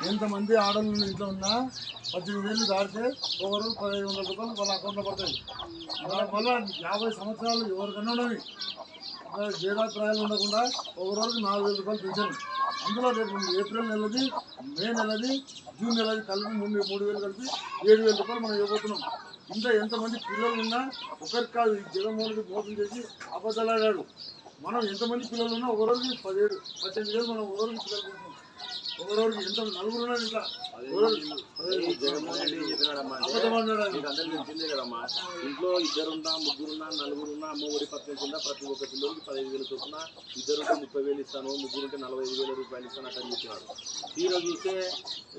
ఎంతమంది ఆడవాళ్ళు ఇంట్లో ఉన్నా 18,000 దాటితే ఒకరు 1,500 రూపాయలు వాళ్ళ అకౌంట్లో పడతాయి. దానివల్ల 50 సంవత్సరాలు ఎవరికన్నా ఉన్నవి భేదాభిప్రాయాలు ఉండకుండా ఒక రోజుకి 4,000 రూపాయలు పెంచాను. అందులో రేపు ఏప్రిల్ నెలది, మే నెలది, జూన్ నెలది కలిపి 3,000 కలిపి 7,000 రూపాయలు మనం ఇవ్వబోతున్నాం. ఇంకా ఎంతమంది పిల్లలు ఉన్నా ఒకరికి కాదు, జగన్మోహన్ రెడ్డి మోసం చేసి అబద్ధాలాడాడు. మనం ఎంతమంది పిల్లలు ఉన్నా ఒక రోజుకి 18,000 మనం ఒక రోజుకి పిల్లలు పెంచాం. ఒక రోజుకి ఎంత నలుగురు ఉన్నారు ఇంట్లో. జగన్మోహన్ రెడ్డి ఏం చెప్పినాడమ్మా మీకు అందరికీ తెలిసిందే కదమ్మా, ఇంట్లో 2 ముగ్గురున్నా 4 అమ్మ ఒడి పథకం కింద ప్రతి ఒక్క పిల్లలకి 15,000 చొప్పున, 2 ఉంటే 30,000 ఇస్తాను, 3 ఉంటే 45,000 రూపాయలు ఇస్తాను అట్లా చెప్పినాడు. తీరా చూస్తే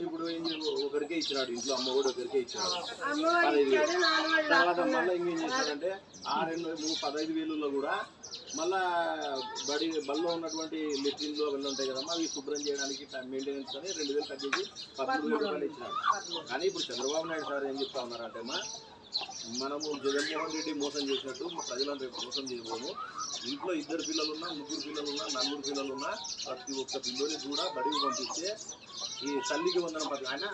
ఇప్పుడు ఒకరికే ఇచ్చినాడు, ఇంట్లో అమ్మ ఒడి ఒకరికే ఇచ్చినాడు 15,000. తర్వాత మళ్ళీ ఇంకేం చేశాడంటే ఆ 15,000లో కూడా మళ్ళా బడిలో ఉన్నటువంటి లెట్రిన్లు అవన్నీ ఉంటాయి కదమ్మా, అవి శుభ్రం చేయడానికి మెయింటెనెన్స్ అని 2,000 కట్ చేసి 13,000 రూపాయలు ఇచ్చినాడు. కానీ ఇప్పుడు చంద్రబాబు నాయుడు సార్ ఏం చెప్తా ఉన్నారంటే మనము జగన్మోహన్ రెడ్డి మోసం చేసినట్టు ప్రజలను రేపు మోసం చేయబోము. ఇంట్లో 2 పిల్లలున్నా, 3 పిల్లలున్నా, 4 పిల్లలున్నా ప్రతి ఒక్క పిల్లోని కూడా బడికి పంపిస్తే ఈ తల్లికి వందనం పథకం ఆయన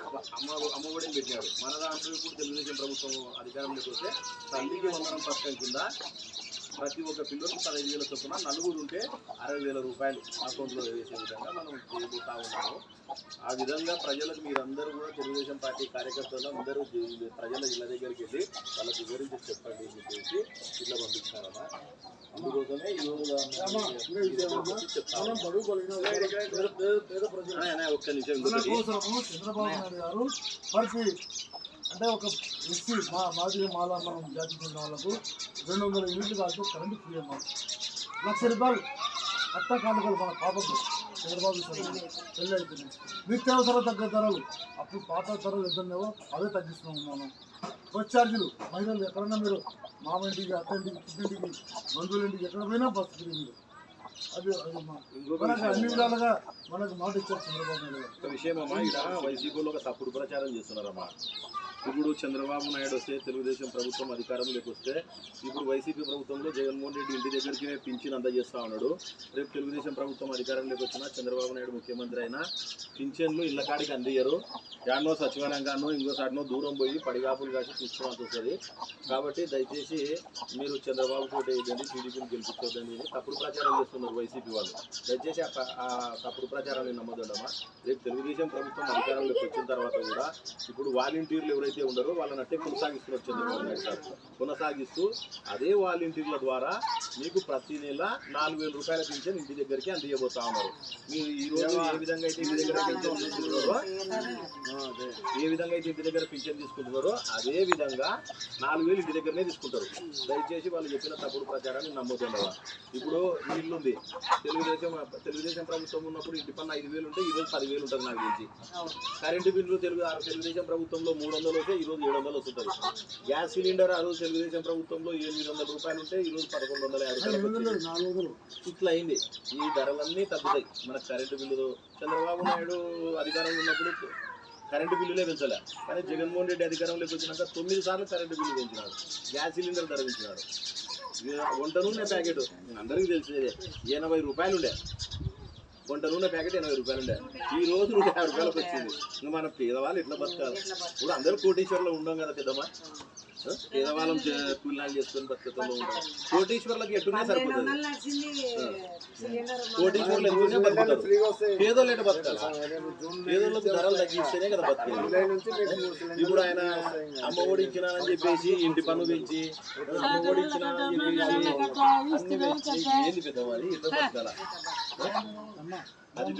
అమ్మఒడిని పెట్టాడు. మన దాంట్లో ఇప్పుడు తెలుగుదేశం ప్రభుత్వం అధికారంలోకి వస్తే తల్లికి వందనం పథకం కింద ప్రతి ఒక్క పిల్లలకు 15,000 చొప్పున, 4 ఉంటే 60,000 రూపాయలు అకౌంట్లో వేసే విధంగా మనం చేయబోతా ఉన్నాము. ఆ విధంగా ప్రజలకు మీరందరూ కూడా తెలుగుదేశం పార్టీ కార్యకర్తలు అందరూ ప్రజల ఇళ్ళ దగ్గరికి వెళ్ళి వాళ్ళకి వివరించి చెప్పండి అని చెప్పేసి ఇట్లా పంపిస్తారమ్మా. అందుకోసమే ఈరోజు ఒక్క నిమిషం చంద్రబాబు నాయుడు గారు పరిస్థితి అంటే ఒక ఎస్సీ మాదిరి మాల మనం జాతి చెందిన వాళ్ళకు 200 యూనిట్లు కాదు కరెంటు ఫ్రీ అన్నమాట. 1,00,000 రూపాయలు కట్ట కానుకలు మన పాపకు చంద్రబాబు పెళ్ళి అయిపోయింది. నిత్యావసర తగ్గ ధరలు అప్పుడు పాత ధరలు ఎంతున్నావో అవే తగ్గిస్తున్నాం మనం. బస్ ఛార్జీలు మహిళలు ఎక్కడన్నా మీరు మామ ఇంటికి, అత్త ఇంటికి, పుట్టింటికి, బంధువుల ఇంటికి ఎక్కడ పోయినా బస్సు ఫ్రీ ఉంది. అది మనకు అన్ని విధాలుగా మనకు మాట ఇచ్చారు చంద్రబాబు నాయుడు గారు. ఒక విషయం అమ్మా, ఇక్కడ వైసీపీలో ఒక తప్పుడు ప్రచారం చేస్తున్నారమ్మా. ఇప్పుడు చంద్రబాబు నాయుడు వస్తే, తెలుగుదేశం ప్రభుత్వం అధికారంలోకి వస్తే, ఇప్పుడు వైసీపీ ప్రభుత్వంలో జగన్మోహన్ రెడ్డి ఇంటి దగ్గరికి పింఛన్ అందజేస్తూ ఉన్నాడు. రేపు తెలుగుదేశం ప్రభుత్వం అధికారంలోకి వచ్చినా, చంద్రబాబు నాయుడు ముఖ్యమంత్రి అయినా పింఛన్లు ఇళ్ళ కాడికి అందియ్యరు. యాడనో సచివాలయంగానో ఇంకోసారినో దూరం పోయి పడిగాపులు కాసి తీసుకోవాల్సి వస్తుంది. కాబట్టి దయచేసి మీరు చంద్రబాబు తోటి ఏదండి టీడీపీని గెలిపించొద్దని తప్పుడు ప్రచారం చేస్తున్నారు వైసీపీ వాళ్ళు. దయచేసి ఆ తప్పుడు ప్రచారాన్ని నమ్మొద్దమ్మా. రేపు తెలుగుదేశం ప్రభుత్వం అధికారంలోకి వచ్చిన తర్వాత కూడా ఇప్పుడు వాలంటీర్లు ఎవరైతే ఉండరో వాళ్ళని అట్టే కొనసాగిస్తున్నారు చంద్రబాబు నాయుడు సార్. కొనసాగిస్తూ అదే వాలంటీర్ల ద్వారా మీకు ప్రతి నెల 4,000 రూపాయల పింఛన్ ఇంటి దగ్గరికి అందియబోతా ఉన్నారు. మీరు ఈ రోజు ఏ విధంగా అయితే ఇంటి దగ్గర పింఛన్ తీసుకుంటున్నారో, ఇంటి దగ్గర పింఛన్ తీసుకుంటున్నారో అదే విధంగా 4,000 ఇంటి దగ్గరనే తీసుకుంటారు. దయచేసి వాళ్ళు చెప్పిన తప్పుడు ప్రచారాన్ని నమ్మొద్దండి. ఇప్పుడు ఇల్లుంది, తెలుగుదేశం ప్రభుత్వం ఉన్నప్పుడు ఇంటి పన్ను 5,000 ఉంటే ఈరోజు 10,000 ఉంటుంది నాకు తెలిసి. కరెంటు బిల్లు తెలుగుదేశం ప్రభుత్వంలో 300 వస్తే ఈరోజు 700 వస్తుంది. గ్యాస్ సిలిండర్ ఆ రోజు తెలుగుదేశం ప్రభుత్వంలో 800 రూపాయలు ఉంటే ఈరోజు 1,150 రూపాయలు. ఇట్లా అయింది. ఈ ధరలన్నీ తగ్గుతాయి మనకు కరెంటు బిల్లు. చంద్రబాబు నాయుడు అధికారంలో ఉన్నప్పుడు కరెంటు బిల్లులే పెంచలే, కానీ జగన్మోహన్ రెడ్డి అధికారంలోకి వచ్చినాక 9 సార్లు కరెంటు బిల్లు పెంచినాడు. గ్యాస్ సిలిండర్ ధర పెంచినాడు. వంట నూనె ప్యాకెట్ అందరికీ తెలిసేదే 80 రూపాయలు ఉండే. వంట నూనె ప్యాకెట్ 80 రూపాయలు ఉండే. ఈ రోజు 150 రూపాయలకు వచ్చింది. ఇంకా మన పేదవాళ్ళు ఎట్లా బతకాలి? ఇప్పుడు అందరూ కోటీశ్వర్లో ఉండం కదా పెద్దమ్మా. పేదవాళ్ళం కూలినాలు చేసుకొని బతుకుతుందో ఉంటాం. కోటీశ్వర్లకు ఎట్టునే సరిపోతుంది. కోటీశ్వర్లు ఎట్టునే బతుకుతారు. పేదోళ్ళు ఎట్లా బతకాలి? పేదోళ్ళకు ధరలు తగ్గిస్తేనే కదా బతకాలి. ఇప్పుడు ఆయన అమ్మ ఒడి ఇచ్చినానని చెప్పేసి ఇంటి పన్ను పెంచి, అమ్మ ఒడి ఇచ్చినానని చెప్పేసి ఏంది పెద్దవాళ్ళు ఎట్లా బతకాలా? అది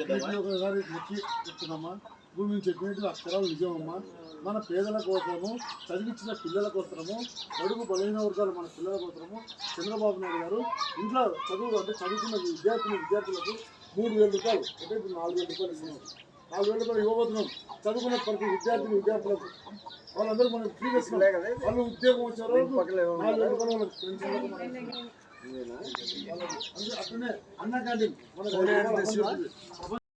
ఒకసారి చెప్తున్నామా, భూమి చెప్పినట్టు అక్షరాలు నిజమమ్మా. మన పేదల కోసము, చదివించిన పిల్లల కోసము, అడుగు బలహీన వర్గాలు మన పిల్లల కోసము చంద్రబాబు నాయుడు గారు ఇంట్లో చదువు అంటే చదువుకున్న విద్యార్థులకు 3,000 రూపాయలు అంటే ఇప్పుడు 4,000 రూపాయలు ఇస్తున్నాం. 4,000 రూపాయలు ఇవ్వబోతున్నాం. చదువుకున్న ప్రతి విద్యార్థులకు వాళ్ళందరూ మనకు ఫ్రీగా ఇస్తున్నాం. వాళ్ళు ఉద్యోగం వచ్చారు 4,000 రూపాయలు వాళ్ళకి అట్లనే అన్న క్యాంటీన్ మన